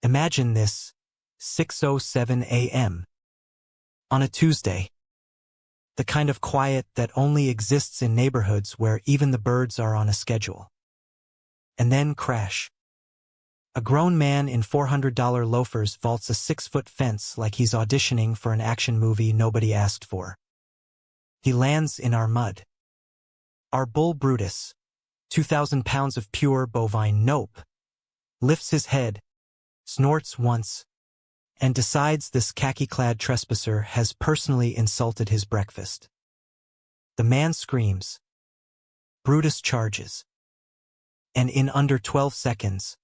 Imagine this, 6:07 a.m. on a Tuesday. The kind of quiet that only exists in neighborhoods where even the birds are on a schedule. And then crash. A grown man in $400 loafers vaults a 6-foot fence like he's auditioning for an action movie nobody asked for. He lands in our mud. Our bull Brutus, 2,000 pounds of pure bovine nope, lifts his head, snorts once, and decides this khaki-clad trespasser has personally insulted his breakfast. The man screams. Brutus charges. And in under 12 seconds,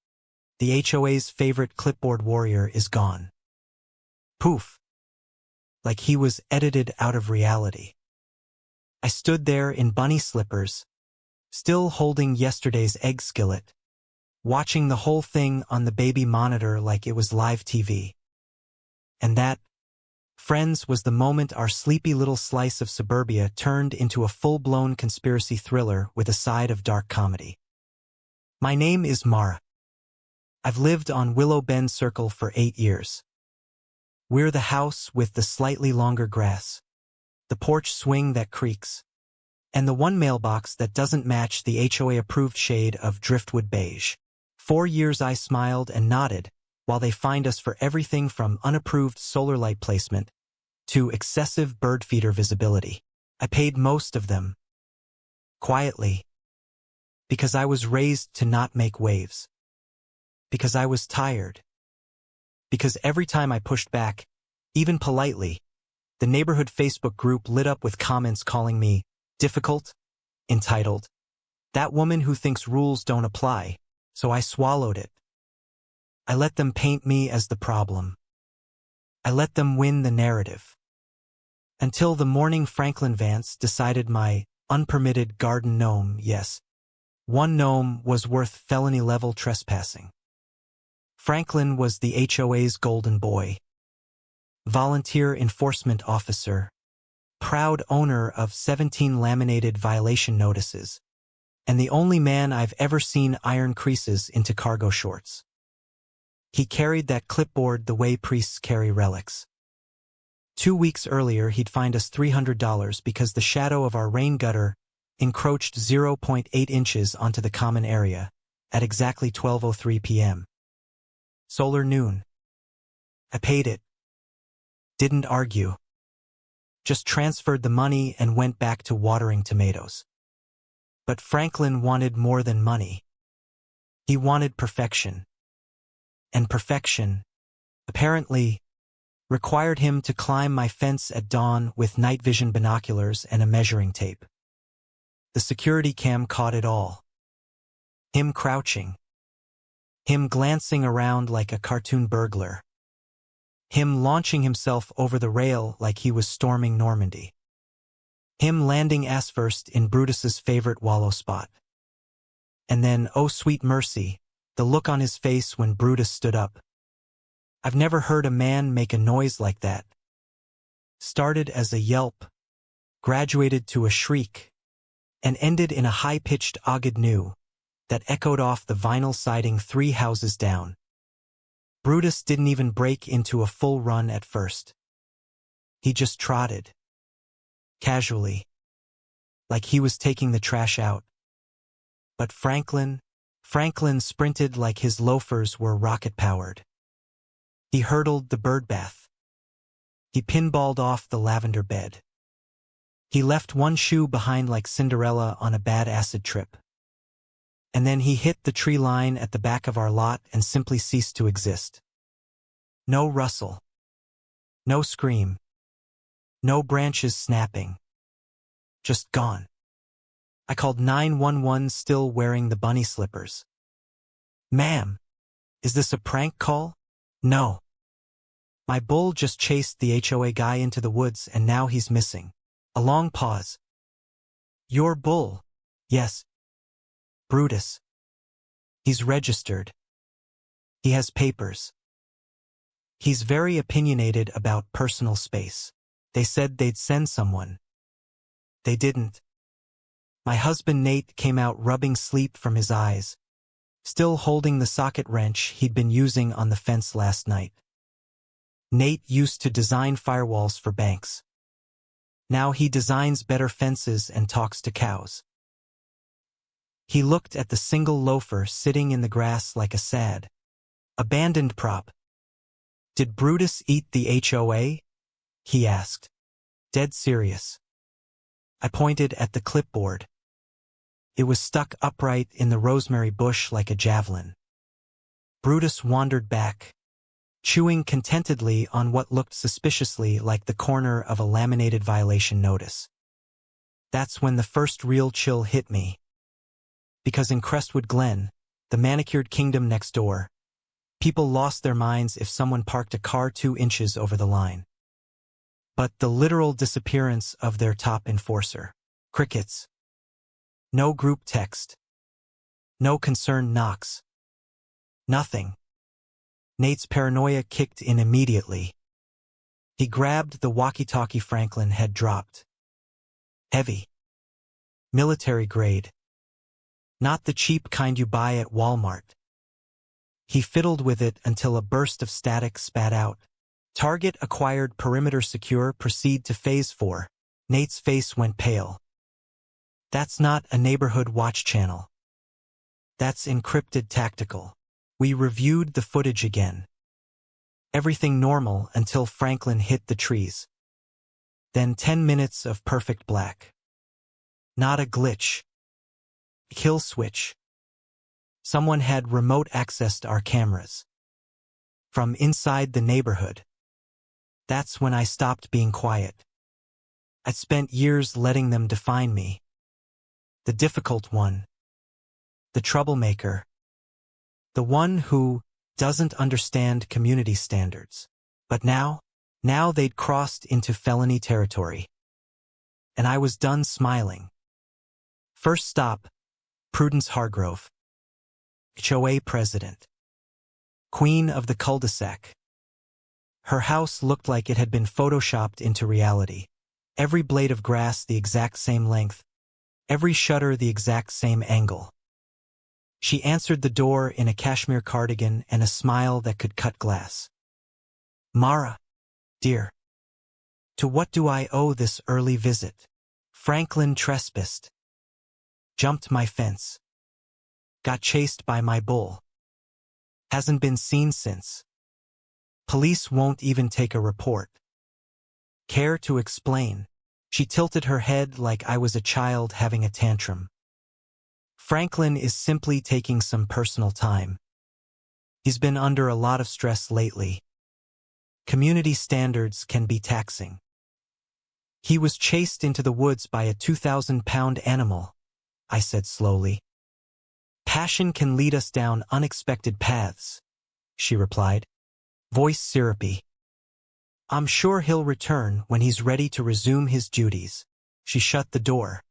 the HOA's favorite clipboard warrior is gone. Poof. Like he was edited out of reality. I stood there in bunny slippers, still holding yesterday's egg skillet, watching the whole thing on the baby monitor like it was live TV. And that, friends, was the moment our sleepy little slice of suburbia turned into a full-blown conspiracy thriller with a side of dark comedy. My name is Mara. I've lived on Willow Bend Circle for 8 years. We're the house with the slightly longer grass, the porch swing that creaks, and the one mailbox that doesn't match the HOA-approved shade of driftwood beige. 4 years I smiled and nodded, while they fined us for everything from unapproved solar light placement to excessive bird feeder visibility. I paid most of them. Quietly. Because I was raised to not make waves. Because I was tired. Because every time I pushed back, even politely, the neighborhood Facebook group lit up with comments calling me difficult, entitled, that woman who thinks rules don't apply, so I swallowed it. I let them paint me as the problem. I let them win the narrative. Until the morning Franklin Vance decided my unpermitted garden gnome, yes, one gnome was worth felony-level trespassing. Franklin was the HOA's golden boy. Volunteer enforcement officer. Proud owner of 17 laminated violation notices. And the only man I've ever seen iron creases into cargo shorts. He carried that clipboard the way priests carry relics. 2 weeks earlier he'd fined us $300 because the shadow of our rain gutter encroached 0.8 inches onto the common area at exactly 12:03 p.m. Solar noon. I paid it. Didn't argue. Just transferred the money and went back to watering tomatoes. But Franklin wanted more than money. He wanted perfection. And perfection, apparently, required him to climb my fence at dawn with night vision binoculars and a measuring tape. The security cam caught it all. Him crouching. Him glancing around like a cartoon burglar. Him launching himself over the rail like he was storming Normandy. Him landing ass first in Brutus's favorite wallow spot. And then, oh sweet mercy, the look on his face when Brutus stood up. I've never heard a man make a noise like that. Started as a yelp, graduated to a shriek, and ended in a high-pitched agad that echoed off the vinyl siding 3 houses down. Brutus didn't even break into a full run at first. He just trotted. Casually. Like he was taking the trash out. But Franklin sprinted like his loafers were rocket-powered. He hurdled the birdbath. He pinballed off the lavender bed. He left one shoe behind like Cinderella on a bad acid trip. And then he hit the tree line at the back of our lot and simply ceased to exist. No rustle. No scream. No branches snapping. Just gone. I called 911 still wearing the bunny slippers. Ma'am, is this a prank call? No. My bull just chased the HOA guy into the woods and now he's missing. A long pause. Your bull? Yes. Brutus. He's registered. He has papers. He's very opinionated about personal space. They said they'd send someone. They didn't. My husband Nate came out rubbing sleep from his eyes, still holding the socket wrench he'd been using on the fence last night. Nate used to design firewalls for banks. Now he designs better fences and talks to cows. He looked at the single loafer sitting in the grass like a sad, abandoned prop. "Did Brutus eat the HOA?" he asked, dead serious. I pointed at the clipboard. It was stuck upright in the rosemary bush like a javelin. Brutus wandered back, chewing contentedly on what looked suspiciously like the corner of a laminated violation notice. That's when the first real chill hit me. Because in Crestwood Glen, the manicured kingdom next door, people lost their minds if someone parked a car 2 inches over the line. But the literal disappearance of their top enforcer. Crickets. No group text. No concerned knocks. Nothing. Nate's paranoia kicked in immediately. He grabbed the walkie-talkie Franklin had dropped. Heavy. Military grade. Not the cheap kind you buy at Walmart. He fiddled with it until a burst of static spat out. Target acquired, perimeter secure, proceed to phase 4. Nate's face went pale. That's not a neighborhood watch channel. That's encrypted tactical. We reviewed the footage again. Everything normal until Franklin hit the trees. Then 10 minutes of perfect black. Not a glitch. Kill switch. Someone had remote accessed our cameras. From inside the neighborhood. That's when I stopped being quiet. I'd spent years letting them define me. The difficult one. The troublemaker. The one who doesn't understand community standards. But now they'd crossed into felony territory. And I was done smiling. First stop, Prudence Hargrove. HOA president. Queen of the cul-de-sac. Her house looked like it had been photoshopped into reality. Every blade of grass the exact same length. Every shutter the exact same angle. She answered the door in a cashmere cardigan and a smile that could cut glass. "Mara, dear. To what do I owe this early visit? Franklin trespassed. Jumped my fence. Got chased by my bull. Hasn't been seen since. Police won't even take a report. Care to explain?" She tilted her head like I was a child having a tantrum. "Franklin is simply taking some personal time. He's been under a lot of stress lately. Community standards can be taxing. He was chased into the woods by a 2,000-pound animal," I said slowly. "Passion can lead us down unexpected paths," she replied, voice syrupy. "I'm sure he'll return when he's ready to resume his duties." She shut the door.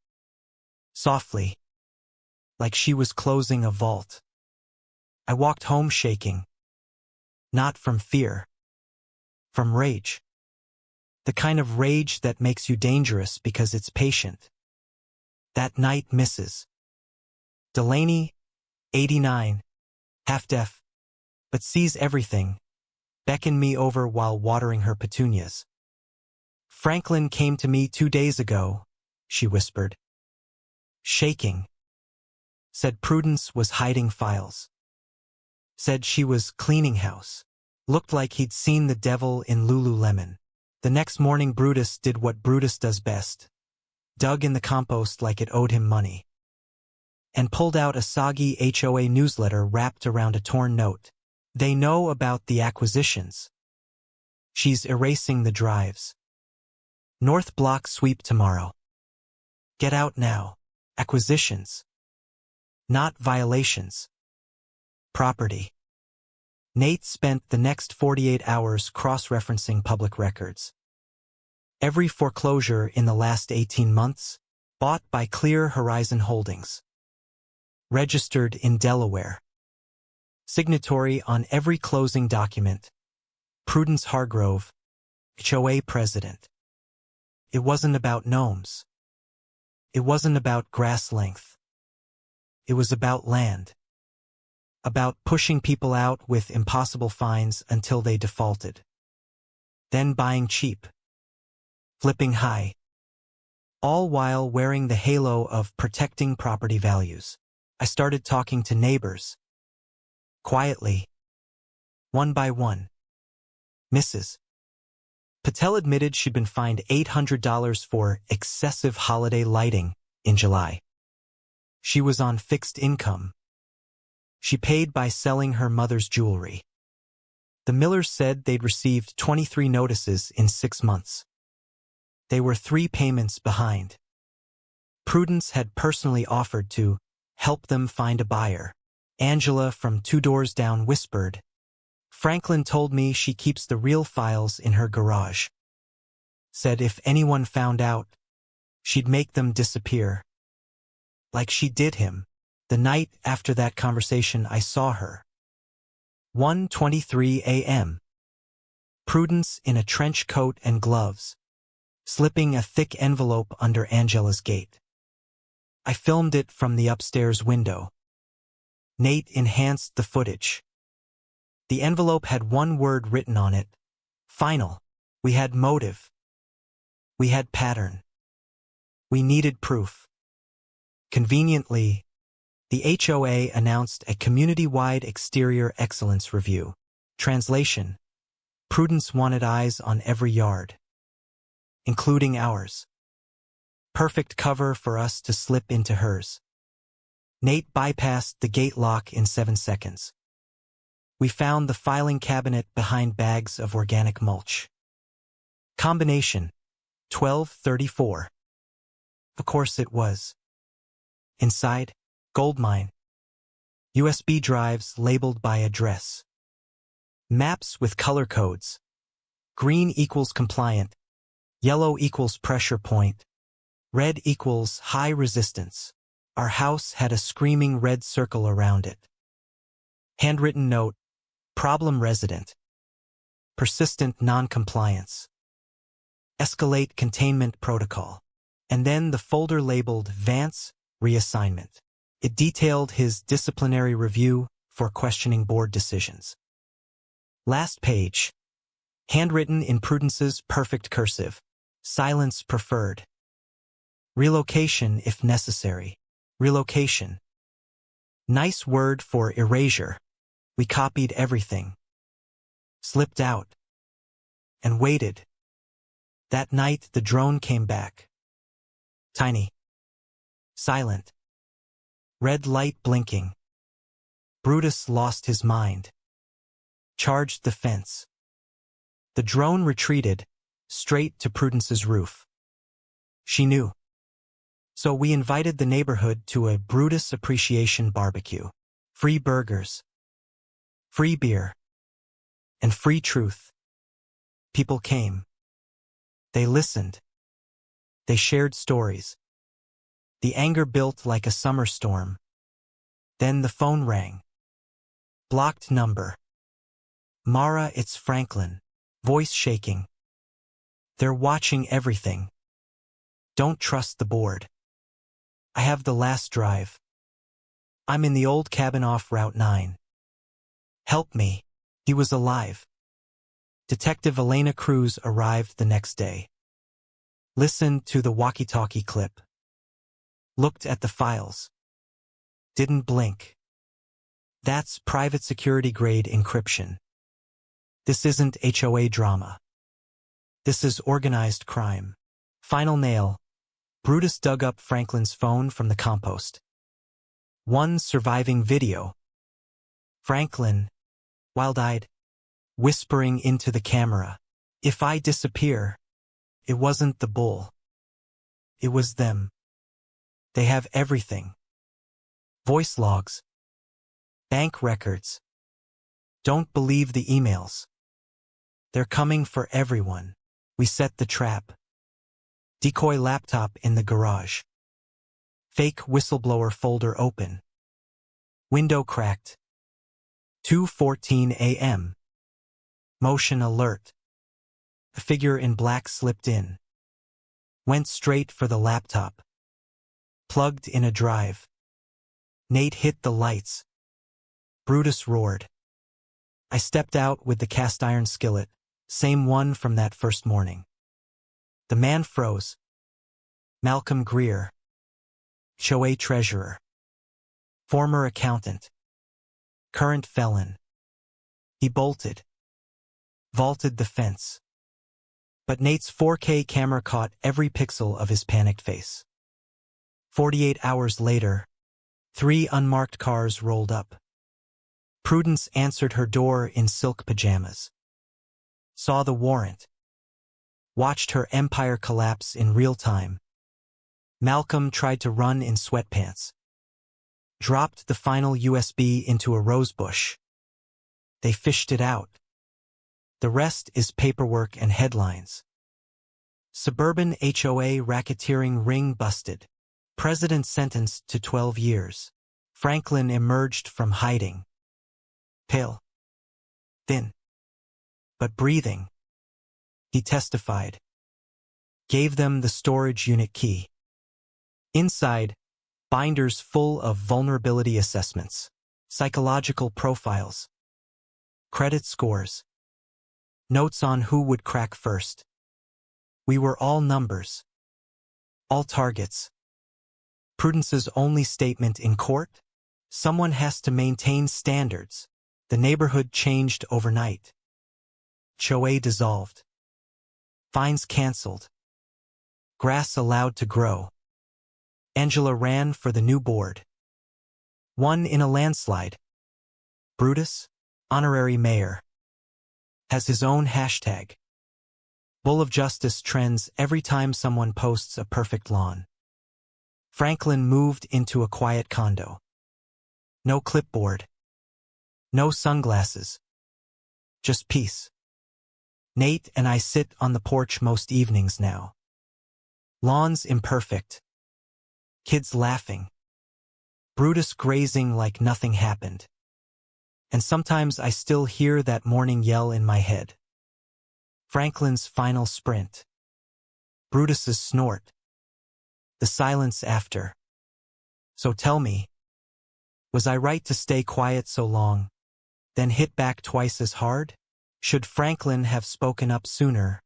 Softly. Like she was closing a vault. I walked home shaking. Not from fear. From rage. The kind of rage that makes you dangerous because it's patient. That night, Mrs. Delaney, 89, half-deaf, but sees everything, beckoned me over while watering her petunias. "Franklin came to me 2 days ago," she whispered. Shaking. Said Prudence was hiding files. Said she was cleaning house. Looked like he'd seen the devil in Lululemon. The next morning Brutus did what Brutus does best. Dug in the compost like it owed him money. And pulled out a soggy HOA newsletter wrapped around a torn note. "They know about the acquisitions. She's erasing the drives. North Block sweep tomorrow. Get out now. Acquisitions. Not violations. Property." Nate spent the next 48 hours cross-referencing public records. Every foreclosure in the last 18 months, bought by Clear Horizon Holdings. Registered in Delaware. Signatory on every closing document. Prudence Hargrove, HOA president. It wasn't about gnomes. It wasn't about grass length. It was about land. about pushing people out with impossible fines until they defaulted. Then buying cheap. Flipping high. All while wearing the halo of protecting property values. I started talking to neighbors. Quietly. One by one. Mrs. Patel admitted she'd been fined $800 for excessive holiday lighting in July. She was on fixed income. She paid by selling her mother's jewelry. The Millers said they'd received 23 notices in 6 months. They were 3 payments behind. Prudence had personally offered to help them find a buyer. Angela from 2 doors down whispered, "Franklin told me she keeps the real files in her garage. Said if anyone found out, she'd make them disappear. Like she did him. The night after that conversation I saw her. 1:23 a.m. Prudence in a trench coat and gloves, slipping a thick envelope under Angela's gate. I filmed it from the upstairs window. Nate enhanced the footage. The envelope had one word written on it. Final. We had motive. We had pattern. We needed proof. Conveniently, the HOA announced a community-wide exterior excellence review. Translation: Prudence wanted eyes on every yard, including ours. Perfect cover for us to slip into hers. Nate bypassed the gate lock in 7 seconds. We found the filing cabinet behind bags of organic mulch. Combination: 1234. Of course it was. Inside, goldmine. USB drives labeled by address. Maps with color codes. Green equals compliant. Yellow equals pressure point. Red equals high resistance. Our house had a screaming red circle around it. Handwritten note: problem resident. Persistent non-compliance. Escalate containment protocol. And then the folder labeled Vance reassignment. It detailed his disciplinary review for questioning board decisions. Last page. Handwritten in Prudence's perfect cursive. Silence preferred. Relocation if necessary. Relocation. Nice word for erasure. We copied everything. Slipped out. And waited. That night the drone came back. Tiny. Silent. Red light blinking. Brutus lost his mind. Charged the fence. The drone retreated, straight to Prudence's roof. She knew. So we invited the neighborhood to a Brutus appreciation barbecue. Free burgers. Free beer. And free truth. People came. They listened. They shared stories. The anger built like a summer storm. Then the phone rang. Blocked number. Mara, it's Franklin. Voice shaking. They're watching everything. Don't trust the board. I have the last drive. I'm in the old cabin off Route 9. Help me. He was alive. Detective Elena Cruz arrived the next day. Listened to the walkie-talkie clip. Looked at the files. Didn't blink. That's private security grade encryption. This isn't HOA drama. This is organized crime. Final nail. Brutus dug up Franklin's phone from the compost. One surviving video. Franklin, wild-eyed, whispering into the camera. If I disappear, it wasn't the bull. It was them. They have everything. Voice logs. Bank records. Don't believe the emails. They're coming for everyone. We set the trap. Decoy laptop in the garage. Fake whistleblower folder open. Window cracked. 2:14 a.m. Motion alert. A figure in black slipped in. Went straight for the laptop. Plugged in a drive. Nate hit the lights. Brutus roared. I stepped out with the cast iron skillet, same one from that first morning. The man froze. Malcolm Greer, HOA treasurer, former accountant, current felon. He bolted, vaulted the fence. But Nate's 4K camera caught every pixel of his panicked face. 48 hours later, 3 unmarked cars rolled up. Prudence answered her door in silk pajamas. Saw the warrant. Watched her empire collapse in real time. Malcolm tried to run in sweatpants. Dropped the final USB into a rosebush. They fished it out. The rest is paperwork and headlines. Suburban HOA racketeering ring busted. President sentenced to 12 years. Franklin emerged from hiding. Pale. Thin. But breathing. He testified. Gave them the storage unit key. Inside, binders full of vulnerability assessments, psychological profiles, credit scores, notes on who would crack first. We were all numbers. All targets. Prudence's only statement in court? Someone has to maintain standards. The neighborhood changed overnight. HOA dissolved. Fines canceled. Grass allowed to grow. Angela ran for the new board. Won in a landslide. Brutus, honorary mayor. Has his own hashtag. Bull of Justice trends every time someone posts a perfect lawn. Franklin moved into a quiet condo. No clipboard. No sunglasses. Just peace. Nate and I sit on the porch most evenings now. Lawn's imperfect. Kids laughing. Brutus grazing like nothing happened. And sometimes I still hear that morning yell in my head. Franklin's final sprint. Brutus's snort. The silence after. So tell me, was I right to stay quiet so long, then hit back twice as hard? Should Franklin have spoken up sooner?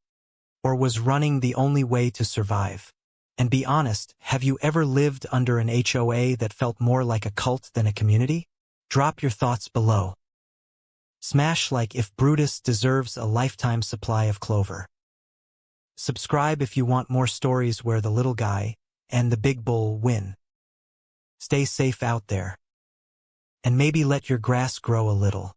Or was running the only way to survive? And be honest, have you ever lived under an HOA that felt more like a cult than a community? Drop your thoughts below. Smash like if Brutus deserves a lifetime supply of clover. Subscribe if you want more stories where the little guy and the big bull win. Stay safe out there. And maybe let your grass grow a little.